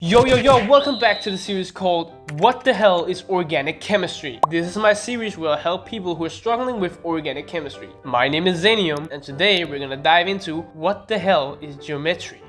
Yo, welcome back to the series called What the Hell is Organic Chemistry? This is my series where I help people who are struggling with organic chemistry. My name is Zeanium, and today we're gonna dive into what the hell is geometry.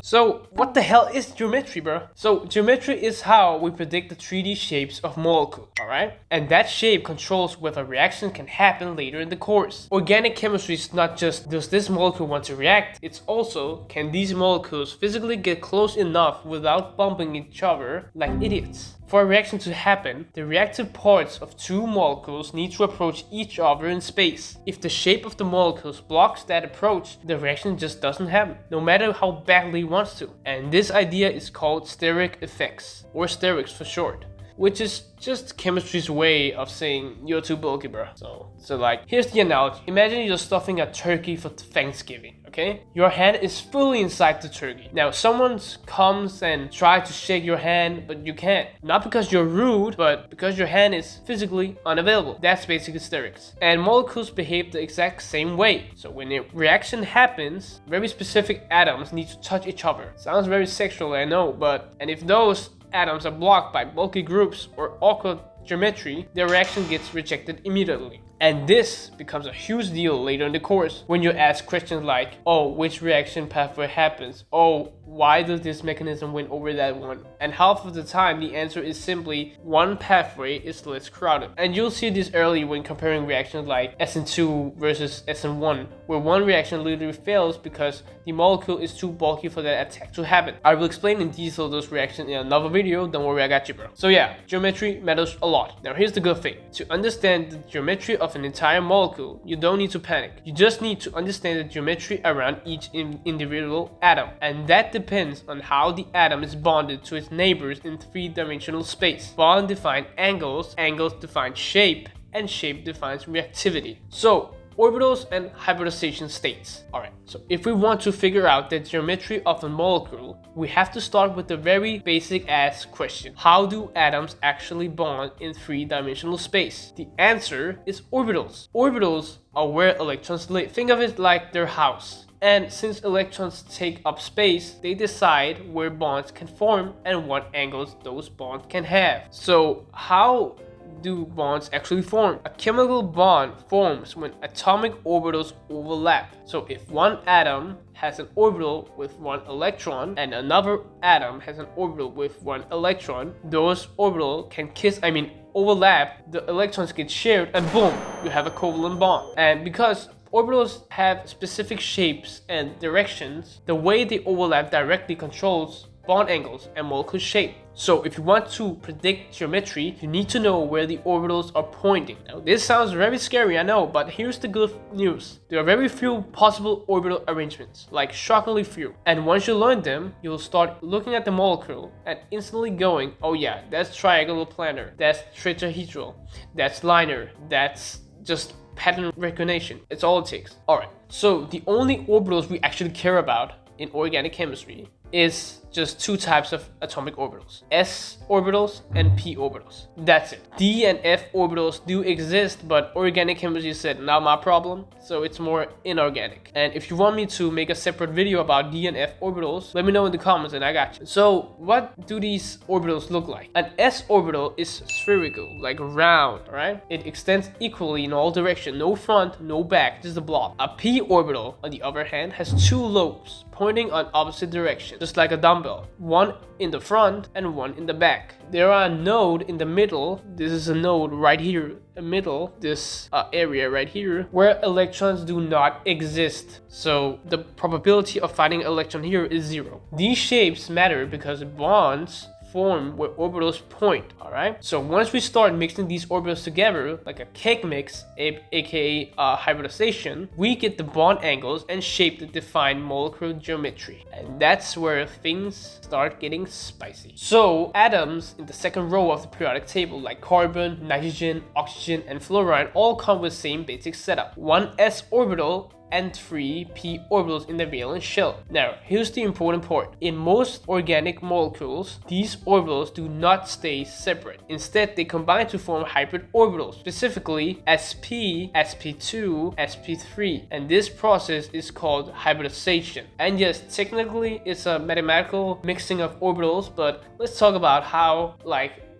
So, what the hell is geometry, bro? So, geometry is how we predict the 3D shapes of molecules, alright? And that shape controls whether a reaction can happen later in the course. Organic chemistry is not just does this molecule want to react, it's also can these molecules physically get close enough without bumping each other like idiots. For a reaction to happen, the reactive parts of two molecules need to approach each other in space. If the shape of the molecules blocks that approach, the reaction just doesn't happen, no matter how badly it wants to. And this idea is called steric effects, or sterics for short, which is just chemistry's way of saying you're too bulky, bro. So like, here's the analogy. Imagine you're stuffing a turkey for Thanksgiving, okay? Your hand is fully inside the turkey. Now, someone comes and tries to shake your hand, but you can't. Not because you're rude, but because your hand is physically unavailable. That's basically sterics. And molecules behave the exact same way. So when a reaction happens, very specific atoms need to touch each other. Sounds very sexual, I know, and if those atoms are blocked by bulky groups or awkward geometry, the reaction gets rejected immediately. And this becomes a huge deal later in the course when you ask questions like, oh, which reaction pathway happens? Oh, why does this mechanism win over that one? And half of the time the answer is simply one pathway is less crowded. And you'll see this early when comparing reactions like SN2 versus SN1, where one reaction literally fails because the molecule is too bulky for that attack to happen. I will explain in detail those reactions in another video, don't worry, I got you, bro. So yeah, geometry matters a lot. Now here's the good thing. To understand the geometry of an entire molecule, you don't need to panic. You just need to understand the geometry around each individual atom. And that depends on how the atom is bonded to its neighbors in three-dimensional space. Bond defines angles, angles define shape, and shape defines reactivity. So, orbitals and hybridization states. Alright, so if we want to figure out the geometry of a molecule, we have to start with the very basic ass question. How do atoms actually bond in three-dimensional space? The answer is orbitals. Orbitals are where electrons live. Think of it like their house. And since electrons take up space, they decide where bonds can form and what angles those bonds can have. So how do bonds actually form? A chemical bond forms when atomic orbitals overlap. So if one atom has an orbital with one electron and another atom has an orbital with one electron, those orbitals can overlap, the electrons get shared, and boom, you have a covalent bond. And because orbitals have specific shapes and directions, the way they overlap directly controls bond angles and molecule shape. So if you want to predict geometry, you need to know where the orbitals are pointing. Now this sounds very scary, I know, but here's the good news. There are very few possible orbital arrangements, like shockingly few. And once you learn them, you'll start looking at the molecule and instantly going, oh yeah, that's triangular planar, that's tetrahedral, that's linear, that's just pattern recognition. It's all it takes. Alright, so the only orbitals we actually care about in organic chemistry is just two types of atomic orbitals, s orbitals and p orbitals. That's it. D and f orbitals do exist, but organic chemistry said not my problem, so it's more inorganic. And if you want me to make a separate video about d and f orbitals, let me know in the comments and I got you. So what do these orbitals look like? An s orbital is spherical, like round, right? It extends equally in all directions, no front, no back, just a block. A p orbital, on the other hand, has two lobes pointing on opposite directions, just like a dumbbell, one in the front and one in the back. There are a node in the middle. This is a node right here, the middle, this area right here, where electrons do not exist. So the probability of finding an electron here is 0. These shapes matter because bonds form where orbitals point, alright? So once we start mixing these orbitals together, like a cake mix, aka hybridization, we get the bond angles and shape that define molecular geometry. And that's where things start getting spicy. So atoms in the second row of the periodic table, like carbon, nitrogen, oxygen, and fluorine, all come with the same basic setup. One s orbital and 3 p orbitals in the valence shell. Now, here's the important part. In most organic molecules, these orbitals do not stay separate. Instead, they combine to form hybrid orbitals, specifically sp, sp2, sp3, and this process is called hybridization. And yes, technically it's a mathematical mixing of orbitals, but let's talk about how,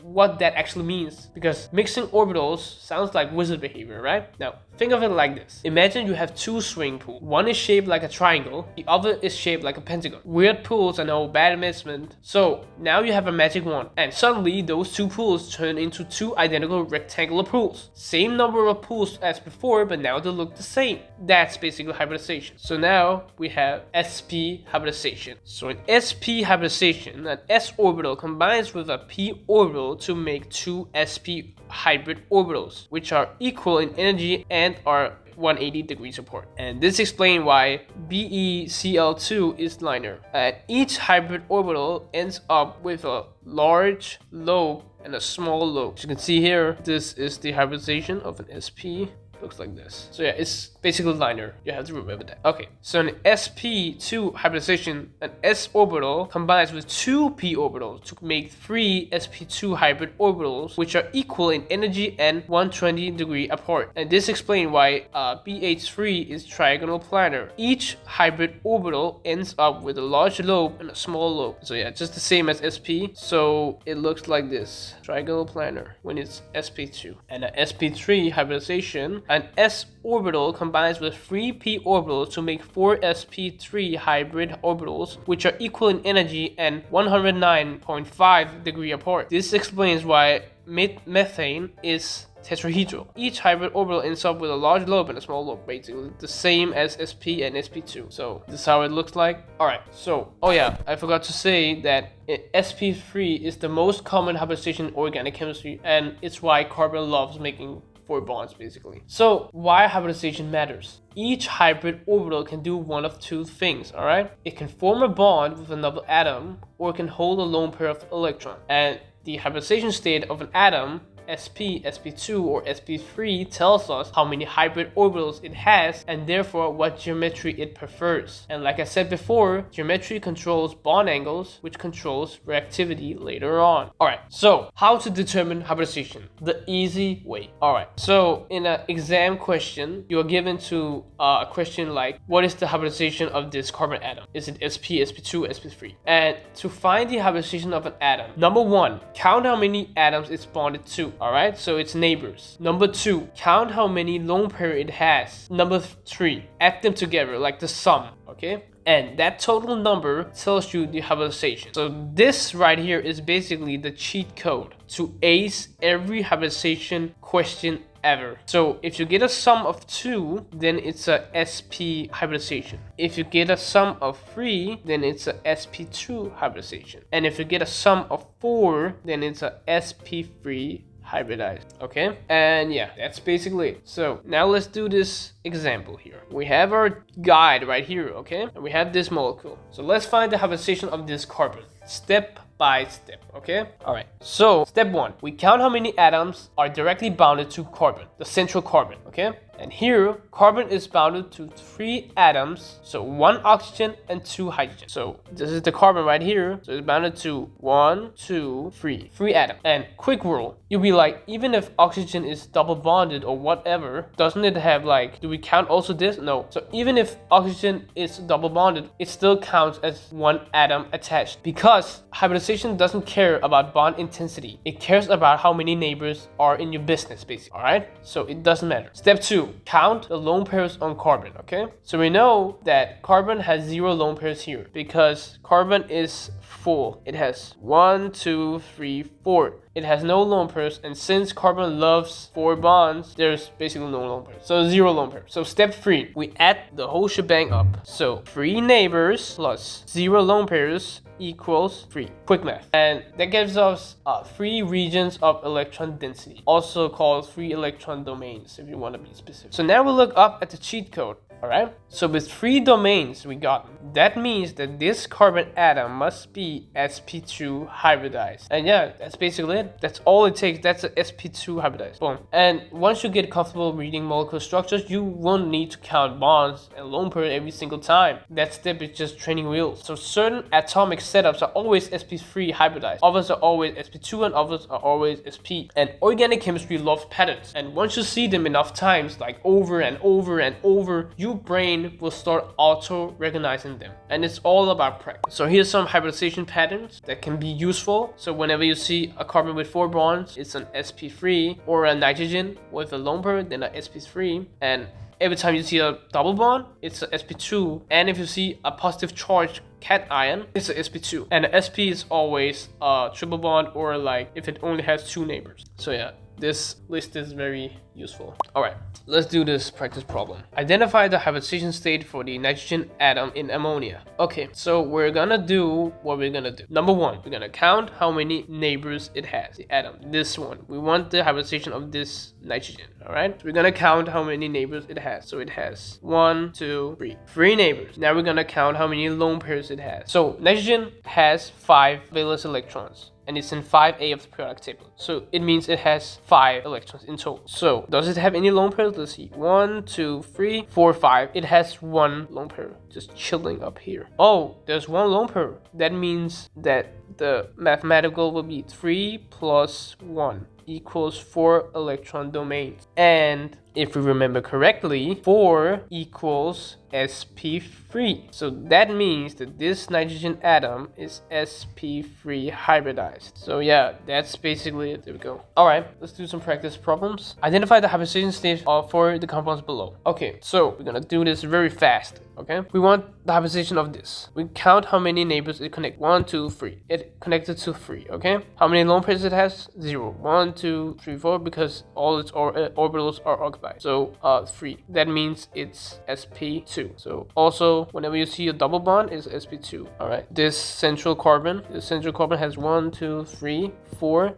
what that actually means, because mixing orbitals sounds like wizard behavior, right? Now, think of it like this. Imagine you have two swimming pools. One is shaped like a triangle, the other is shaped like a pentagon. Weird pools are no bad investment. So now you have a magic wand, and suddenly those two pools turn into two identical rectangular pools. Same number of pools as before, but now they look the same. That's basically hybridization. So now we have sp hybridization. So in sp hybridization, an s orbital combines with a p orbital to make two sp hybrid orbitals, which are equal in energy and are 180 degrees apart. And this explains why BeCl2 is linear. And each hybrid orbital ends up with a large lobe and a small lobe. As you can see here, this is the hybridization of an sp. Looks like this. So yeah, it's basically linear. You have to remember that. Okay, so in sp2 hybridization, an s orbital combines with two p orbitals to make three sp2 hybrid orbitals, which are equal in energy and 120 degree apart. And this explains why BH3 is trigonal planar. Each hybrid orbital ends up with a large lobe and a small lobe. So yeah, just the same as sp. So it looks like this, trigonal planar when it's sp2. And an sp3 hybridization, an s orbital combines with 3 p orbitals to make 4 sp3 hybrid orbitals, which are equal in energy and 109.5 degree apart. This explains why methane is tetrahedral. Each hybrid orbital ends up with a large lobe and a small lobe, basically the same as sp and sp2. So this is how it looks like. Alright, so, oh yeah, I forgot to say that sp3 is the most common hybridization in organic chemistry, and it's why carbon loves making 4 bonds, basically. So why hybridization matters? Each hybrid orbital can do one of two things, alright? It can form a bond with another atom, or it can hold a lone pair of electrons. And the hybridization state of an atom, sp, sp2, or sp3, tells us how many hybrid orbitals it has and therefore what geometry it prefers. And like I said before, geometry controls bond angles, which controls reactivity later on. Alright, so how to determine hybridization? The easy way. Alright, so in an exam question, you are given to a question like, what is the hybridization of this carbon atom? Is it sp, sp2, sp3? And to find the hybridization of an atom, number 1, count how many atoms it's bonded to. Alright, so it's neighbors. Number 2, count how many lone pair it has. Number 3, add them together like the sum, okay? And that total number tells you the hybridization. So this right here is basically the cheat code to ace every hybridization question ever. So if you get a sum of 2, then it's a sp hybridization. If you get a sum of 3, then it's a sp2 hybridization. And if you get a sum of 4, then it's a sp3 hybridized. Okay, and yeah, that's basically it. So now let's do this example here. We have our guide right here, okay, and we have this molecule. So let's find the hybridization of this carbon step by step, okay? Alright, so step 1, we count how many atoms are directly bounded to carbon, the central carbon, okay? And here, carbon is bounded to 3 atoms, so 1 oxygen and 2 hydrogen. So this is the carbon right here, so it's bounded to 1, 2, 3 atoms. And quick rule, you'll be like, even if oxygen is double bonded or whatever, doesn't it have like, do we count also this? No. So even if oxygen is double bonded, it still counts as 1 atom attached, because hybridization doesn't care about bond intensity. It cares about how many neighbors are in your business, basically. Alright? So it doesn't matter. Step 2, count the lone pairs on carbon, okay? So we know that carbon has 0 lone pairs here because carbon is full. It has 1, 2, 3, 4. It has no lone pairs, and since carbon loves 4 bonds, there's basically no lone pairs. So 0 lone pairs. So step 3, we add the whole shebang up. So 3 neighbors plus 0 lone pairs equals 3. Quick math. And that gives us 3 regions of electron density, also called 3 electron domains if you want to be specific. So now we look up at the cheat code. Alright? So with 3 domains we got, that means that this carbon atom must be sp2 hybridized. And yeah, that's basically it. That's all it takes. That's a sp2 hybridized. Boom. And once you get comfortable reading molecular structures, you won't need to count bonds and lone pair every single time. That step is just training wheels. So certain atomic setups are always sp3 hybridized. Others are always sp2 and others are always sp. And organic chemistry loves patterns. And once you see them enough times, like over and over and over, your brain will start auto-recognizing them. And it's all about practice. So here's some hybridization patterns that can be useful. So whenever you see a carbon with 4 bonds, it's an sp3, or a nitrogen with a lone pair, then a sp3. And every time you see a double bond, it's a sp2. And if you see a positive charge cation, it's a sp2. And the sp is always a triple bond, or like if it only has 2 neighbors. So yeah, this list is very useful. Alright, let's do this practice problem. Identify the hybridization state for the nitrogen atom in ammonia. Okay, so we're gonna do what we're gonna do. Number 1, we're gonna count how many neighbors it has, the atom. This one, we want the hybridization of this nitrogen. Alright, so we're gonna count how many neighbors it has. So it has 1, 2, 3. 3 neighbors. Now we're gonna count how many lone pairs it has. So nitrogen has 5 valence electrons, and it's in 5A of the periodic table. So it means it has 5 electrons in total. So does it have any lone pairs? Let's see. 1, 2, 3, 4, 5. It has 1 lone pair just chilling up here. Oh, there's 1 lone pair. That means that the mathematical will be 3 plus 1 equals 4 electron domains. And if we remember correctly, 4 equals sp3. So that means that this nitrogen atom is sp3 hybridized. So yeah, that's basically it. There we go. Alright, let's do some practice problems. Identify the hybridization state for the compounds below. Okay, so we're gonna do this very fast. Okay, we want the hybridization of this. We count how many neighbors it connects. 1, 2, 3. It connected to 3. Okay, how many lone pairs it has? 0. 1, 2, 3, 4, because all its orbitals are occupied. So 3. That means it's sp2. So also, whenever you see a double bond, it's sp2. All right, this central carbon has 1, 2, 3, 4.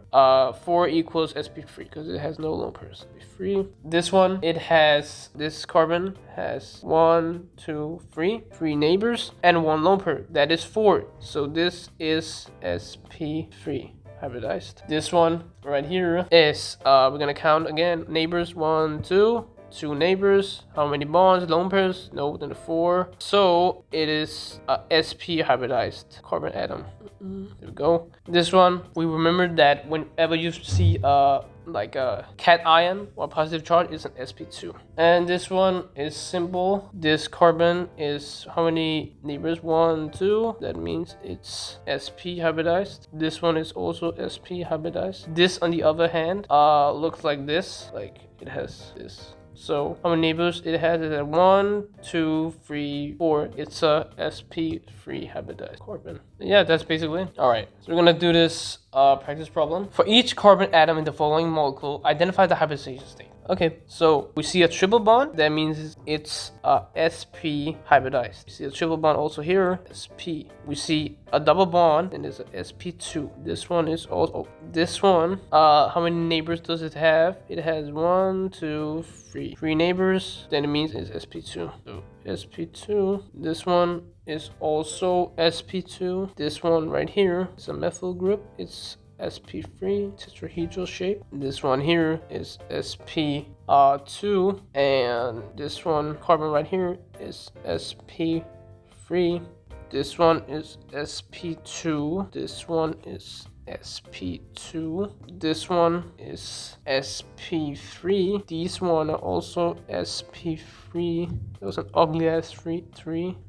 4 equals sp3 because it has no lone pairs. sp3. This one, this carbon has 1, 2, 3 neighbors and 1 lone pair. That is 4. So this is sp3 hybridized. This one right here is we're gonna count again. Neighbors, 1, 2 neighbors. How many bonds? Lone pairs? No, then 4. So it is sp hybridized carbon atom. There we go. This one, we remember that whenever you see like a cation or positive charge, is an sp2. And this one is simple. This carbon is how many neighbors? 1, 2. That means it's sp hybridized. This one is also sp hybridized. This, on the other hand, looks like this. Like it has this. So how many neighbors it has? Is at 1, 2, 3, 4. It's a sp3 hybridized carbon. Yeah, that's basically it. All right, so we're gonna do this practice problem. For each carbon atom in the following molecule, identify the hybridization state. Okay, so we see a triple bond. That means it's sp hybridized. We see a triple bond also here, sp. We see a double bond, and it's a sp2. This one is also this one. How many neighbors does it have? It has 1, 2, 3. 3 neighbors. Then it means it's sp2. So sp2. This one is also sp2. This one right here is a methyl group. It's sp3 tetrahedral shape. This one here is sp2, and this one carbon right here is sp3. This one is sp2. This one is sp2. This one is sp3. These one are also sp3. It was an ugly ass 3.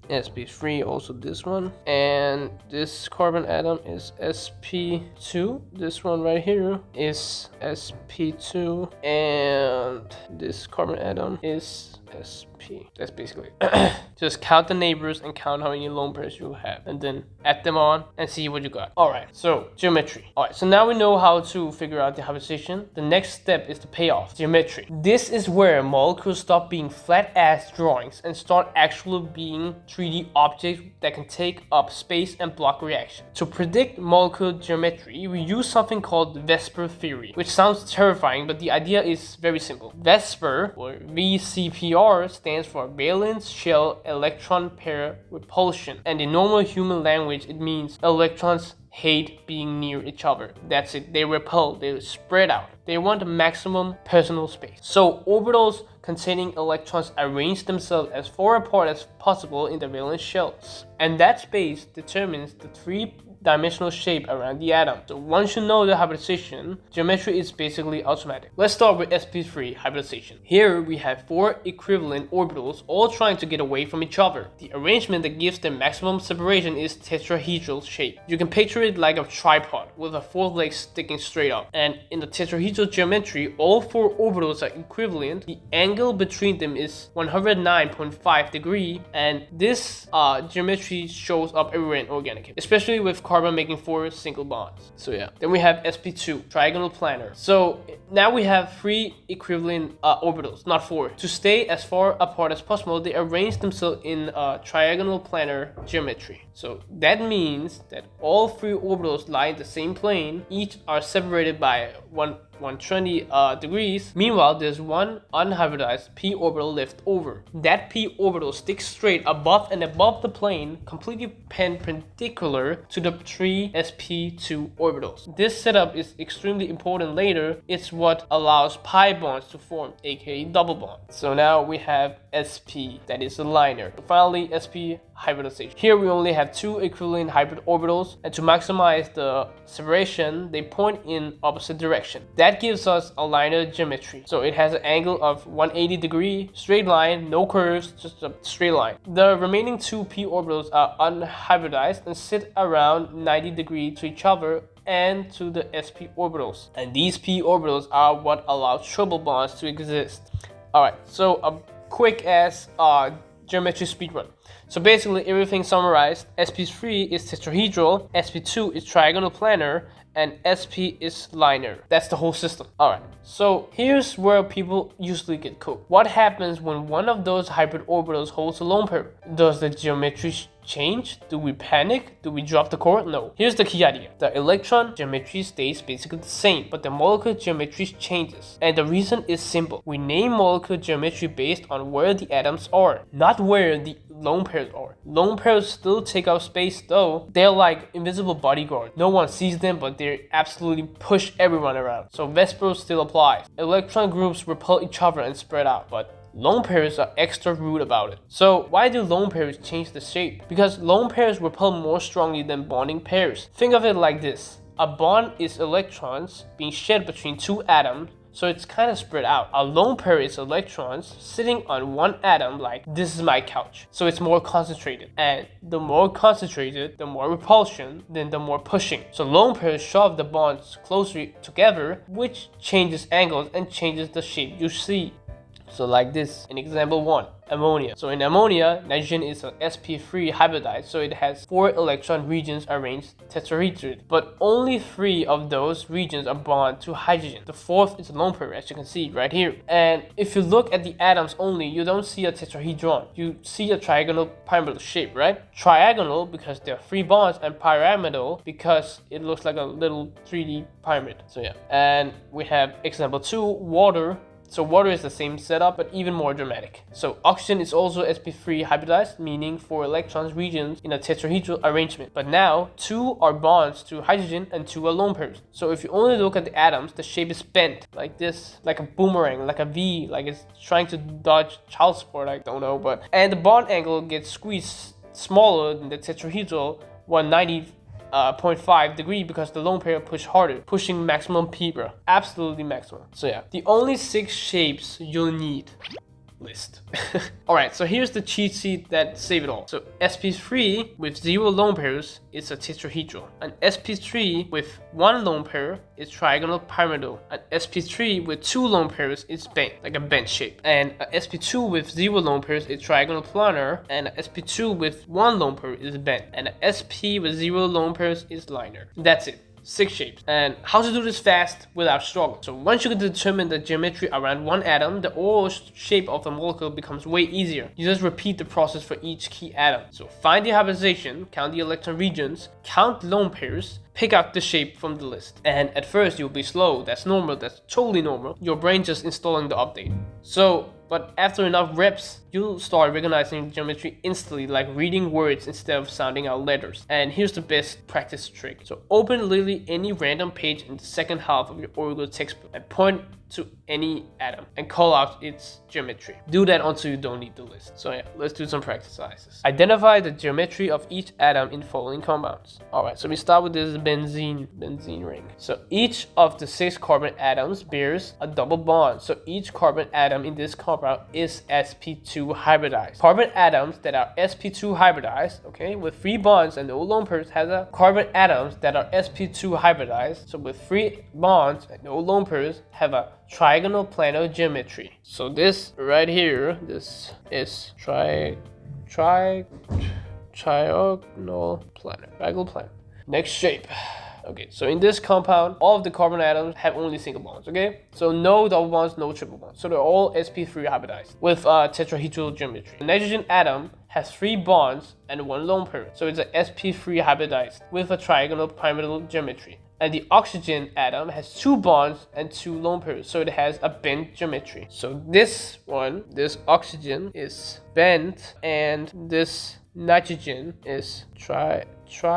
sp3, also this one. And this carbon atom is sp2. This one right here is sp2. And this carbon atom is sp. That's basically it. Just count the neighbors and count how many lone pairs you have, and then add them on and see what you got. Alright, so geometry. Alright, so now we know how to figure out the hybridization. The next step is the payoff, geometry. This is where molecules stop being flat ass drawings and start actually being 3D objects that can take up space and block reaction. To predict molecular geometry, we use something called VESPR theory, which sounds terrifying, but the idea is very simple. VESPR, or VCPR, stands for valence shell electron pair repulsion. And in normal human language, it means electrons hate being near each other. That's it. They repel, they spread out. They want maximum personal space. So orbitals containing electrons arrange themselves as far apart as possible in the valence shells. And that space determines the three-dimensional shape around the atom. So once you know the hybridization, geometry is basically automatic. Let's start with Sp hybridization. Here we have four equivalent orbitals all trying to get away from each other. The arrangement that gives them maximum separation is tetrahedral shape. You can picture it like a tripod with a fourth leg sticking straight up. And in the tetrahedral geometry, all four orbitals are equivalent. The angle between them is 109.5 degrees, and this geometry shows up everywhere in organic, especially with carbon making 4 single bonds. So yeah. Then we have Sp2, trigonal planar. So now we have 3 equivalent orbitals, not 4. To stay as far apart as possible, they arrange themselves in trigonal planar geometry. So that means that all 3 orbitals lie in the same plane. Each are separated by 120 degrees. Meanwhile, there's one unhybridized p orbital left over. That p orbital sticks straight above the plane, completely perpendicular to the 3 sp2 orbitals. This setup is extremely important later. It's what allows pi bonds to form, aka double bond. So now we have sp, that is a liner. Finally, sp hybridization. Here we only have 2 equivalent hybrid orbitals, and to maximize the separation, they point in opposite direction. That gives us a liner geometry. So it has an angle of 180 degree, straight line, no curves, just a straight line. The remaining 2 p orbitals are unhybridized and sit around 90 degrees to each other and to the sp orbitals. And these p orbitals are what allow triple bonds to exist. Alright, so a quick ass geometry speedrun. So basically everything summarized: Sp3 is tetrahedral, Sp2 is trigonal planar, and Sp is linear. That's the whole system. Alright, so here's where people usually get cooked. What happens when one of those hybrid orbitals holds a lone pair? Does the geometry change? Do we panic? Do we drop the core? No. Here's the key idea. The electron geometry stays basically the same, but the molecular geometry changes. And the reason is simple. We name molecular geometry based on where the atoms are, not where the lone pairs are. Lone pairs still take up space though. They're like invisible bodyguards. No one sees them, but they absolutely push everyone around. So VESPR still applies. Electron groups repel each other and spread out, but lone pairs are extra rude about it. So why do lone pairs change the shape? Because lone pairs repel more strongly than bonding pairs. Think of it like this. A bond is electrons being shed between 2 atoms, so it's kind of spread out. A lone pair is electrons sitting on one atom, like this is my couch. So it's more concentrated. And the more concentrated, the more repulsion, then the more pushing. So lone pairs shove the bonds closer together, which changes angles and changes the shape you see. So like this, in example 1, ammonia. So in ammonia, nitrogen is an sp3 hybridized, so it has 4 electron regions arranged tetrahedrally, but only 3 of those regions are bonded to hydrogen. The 4th is a lone pair, as you can see right here. And if you look at the atoms only, you don't see a tetrahedron. You see a trigonal pyramidal shape, right? Trigonal because there are 3 bonds, and pyramidal because it looks like a little 3D pyramid. So yeah. And we have example 2, water. So water is the same setup, but even more dramatic. So oxygen is also sp3 hybridized, meaning 4 electrons regions in a tetrahedral arrangement. But now 2 are bonds to hydrogen and 2 are lone pairs. So if you only look at the atoms, the shape is bent like this, like a boomerang, like a V, like it's trying to dodge child support, I don't know. And the bond angle gets squeezed smaller than the tetrahedral 190.5 degree because the lone pair push harder, pushing maximum p, bro. Absolutely maximum. So yeah, the only 6 shapes you'll need. List. Alright, so here's the cheat sheet that save it all. So sp3 with 0 lone pairs is a tetrahedral. An sp3 with 1 lone pair is trigonal pyramidal. An sp3 with 2 lone pairs is bent, like a bent shape. And a sp2 with 0 lone pairs is trigonal planar. And a sp2 with 1 lone pair is bent. And a sp with 0 lone pairs is linear. That's it. 6 shapes. And how to do this fast without struggle. So once you can determine the geometry around one atom, the overall shape of the molecule becomes way easier. You just repeat the process for each key atom. So find the hybridization, count the electron regions, count lone pairs, pick out the shape from the list. And at first you'll be slow. That's normal. That's totally normal. Your brain just installing the update. But after enough reps, you'll start recognizing geometry instantly, like reading words instead of sounding out letters. And here's the best practice trick. So open literally any random page in the second half of your orbital textbook and point to any atom and call out its geometry. Do that until you don't need the list. So yeah, let's do some practice exercises. Identify the geometry of each atom in following compounds. Alright, so we start with this benzene ring. So each of the 6 carbon atoms bears a double bond. So each carbon atom in this compound is sp2 hybridized. Carbon atoms that are sp2 hybridized, okay, with 3 bonds and no lone pairs, has a carbon atoms that are sp2 hybridized. So with 3 bonds and no lone pairs, have a trigonal planar geometry. So this right here, this is trigonal planar. Next shape. Okay, so in this compound, all of the carbon atoms have only single bonds, okay? So no double bonds, no triple bonds. So they're all sp3 hybridized with tetrahedral geometry. The nitrogen atom has 3 bonds and 1 lone pair. So it's a sp3 hybridized with a trigonal pyramidal geometry. And the oxygen atom has 2 bonds and 2 lone pairs, so it has a bent geometry. So this oxygen is bent, and this nitrogen is trigonal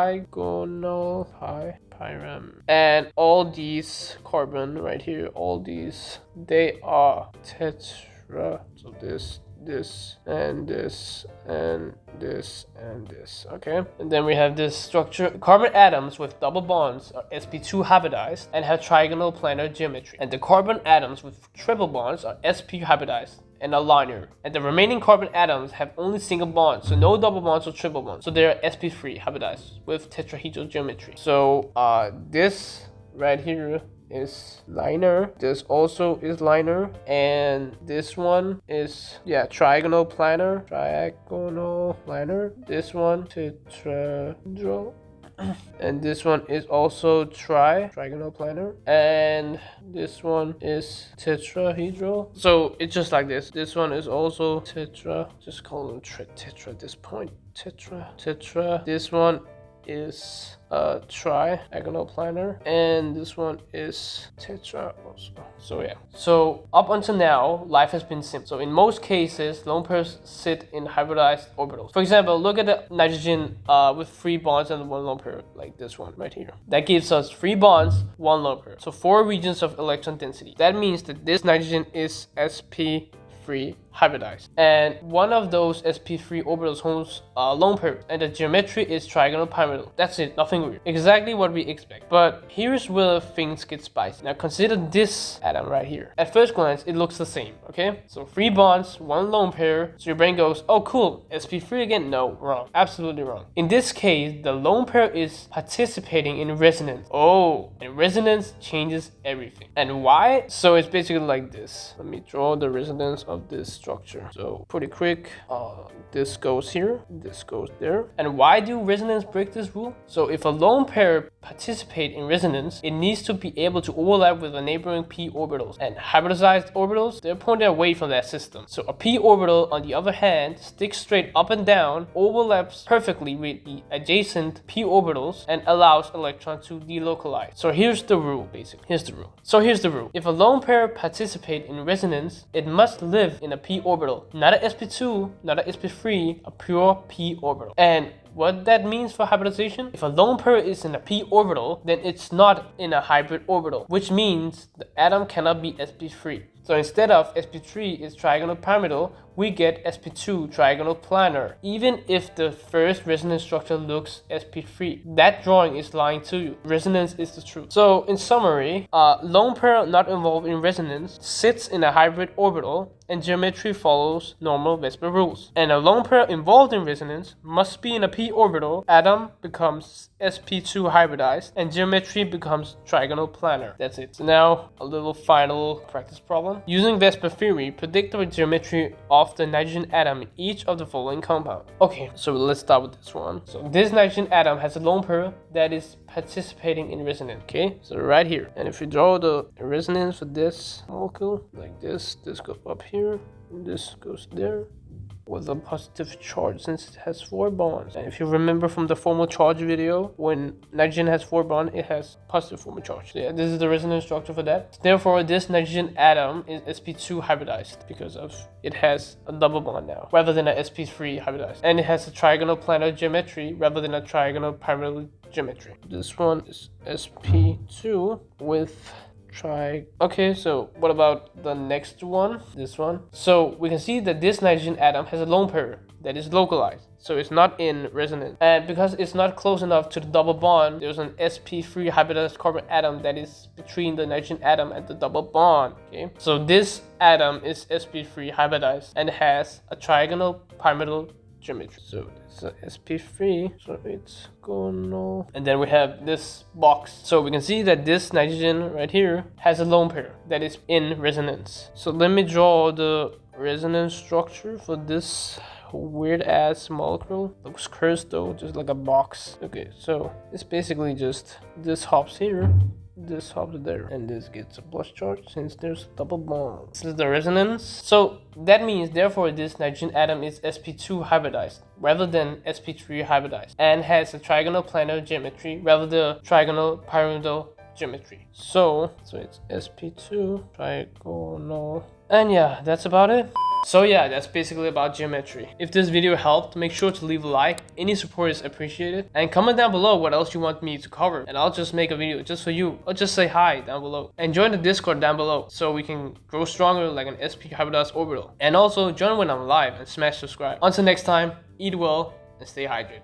pyramid. And all these carbon right here, all these, they are tetra. So this and this and this and this, okay? And then we have this structure. Carbon atoms with double bonds are sp2 hybridized and have trigonal planar geometry, and the carbon atoms with triple bonds are sp hybridized and are linear, and the remaining carbon atoms have only single bonds, so no double bonds or triple bonds, so they're sp3 hybridized with tetrahedral geometry. So this right here is linear, this also is linear, and this one is trigonal planar, this one tetrahedral, and this one is also trigonal planar, and this one is tetrahedral. So it's just like this. This one is also tetra, just call them tetra at this point. Tetra. This one is trigonal planar, and this one is tetra also. So yeah, so up until now life has been simple. So in most cases lone pairs sit in hybridized orbitals. For example, look at the nitrogen with 3 bonds and 1 lone pair, like this one right here. That gives us 3 bonds, 1 lone pair, so 4 regions of electron density. That means that this nitrogen is sp3 hybridized, and one of those sp3 orbitals holds lone pair, and the geometry is trigonal pyramidal. That's it, nothing weird, exactly what we expect. But here's where things get spicy. Now consider this atom right here. At first glance it looks the same, okay? So 3 bonds, 1 lone pair, so your brain goes, oh cool, sp3 again. No, wrong, absolutely wrong. In this case the lone pair is participating in resonance. Oh, and resonance changes everything. And why? So it's basically like this. Let me draw the resonance of this structure. So pretty quick, this goes here, this goes there. And why do resonance break this rule? So if a lone pair participate in resonance, it needs to be able to overlap with the neighboring p orbitals, and hybridized orbitals, they're pointed away from that system. So a p orbital on the other hand sticks straight up and down, overlaps perfectly with the adjacent p orbitals, and allows electrons to delocalize. So here's the rule, basically. Here's the rule. If a lone pair participate in resonance, it must live in a p orbital, not a sp2, not a sp3, a pure p orbital. And what that means for hybridization: if a lone pair is in a p orbital, then it's not in a hybrid orbital, which means the atom cannot be sp3. So instead of sp3 is trigonal pyramidal, we get sp2 trigonal planar, even if the first resonance structure looks sp3. That drawing is lying to you. Resonance is the truth. So in summary, lone pair not involved in resonance sits in a hybrid orbital, and geometry follows normal VESPR rules. And a lone pair involved in resonance must be in a p sp orbital, atom becomes sp2 hybridized, and geometry becomes trigonal planar. That's it. So now a little final practice problem. Using VESPR theory, predict the geometry of the nitrogen atom in each of the following compound. Okay, so let's start with this one. So this nitrogen atom has a lone pair that is participating in resonance. Okay, so right here. And if you draw the resonance for this molecule like this goes up here, and this goes there, with a positive charge since it has 4 bonds. And if you remember from the formal charge video, when nitrogen has 4 bonds, it has positive formal charge. So yeah, this is the resonance structure for that. Therefore, this nitrogen atom is sp2 hybridized because of it has a double bond now rather than a sp3 hybridized, and it has a trigonal planar geometry rather than a trigonal pyramidal geometry. This one is sp2 with Okay, so what about the next one? This one. So we can see that this nitrogen atom has a lone pair that is localized, so it's not in resonance, and because it's not close enough to the double bond, there's an sp3 hybridized carbon atom that is between the nitrogen atom and the double bond. Okay, so this atom is sp3 hybridized and has a trigonal pyramidal geometry. So it's a sp3, so it's gonal. And then we have this box. So we can see that this nitrogen right here has a lone pair that is in resonance. So let me draw the resonance structure for this weird ass molecule. Looks cursed though, just like a box. Okay, so it's basically just this hops here, this hops there, and this gets a plus charge since there's a double bond. This is the resonance. So that means therefore this nitrogen atom is sp2 hybridized rather than sp3 hybridized, and has a trigonal planar geometry rather than trigonal pyramidal geometry. So it's sp2 trigonal, and yeah, that's about it. So yeah, that's basically about geometry. If this video helped, make sure to leave a like. Any support is appreciated. And comment down below what else you want me to cover, and I'll just make a video just for you, or just say hi down below. And join the Discord down below so we can grow stronger like an sp hybridized orbital. And also join when I'm live and smash subscribe. Until next time, eat well and stay hydrated.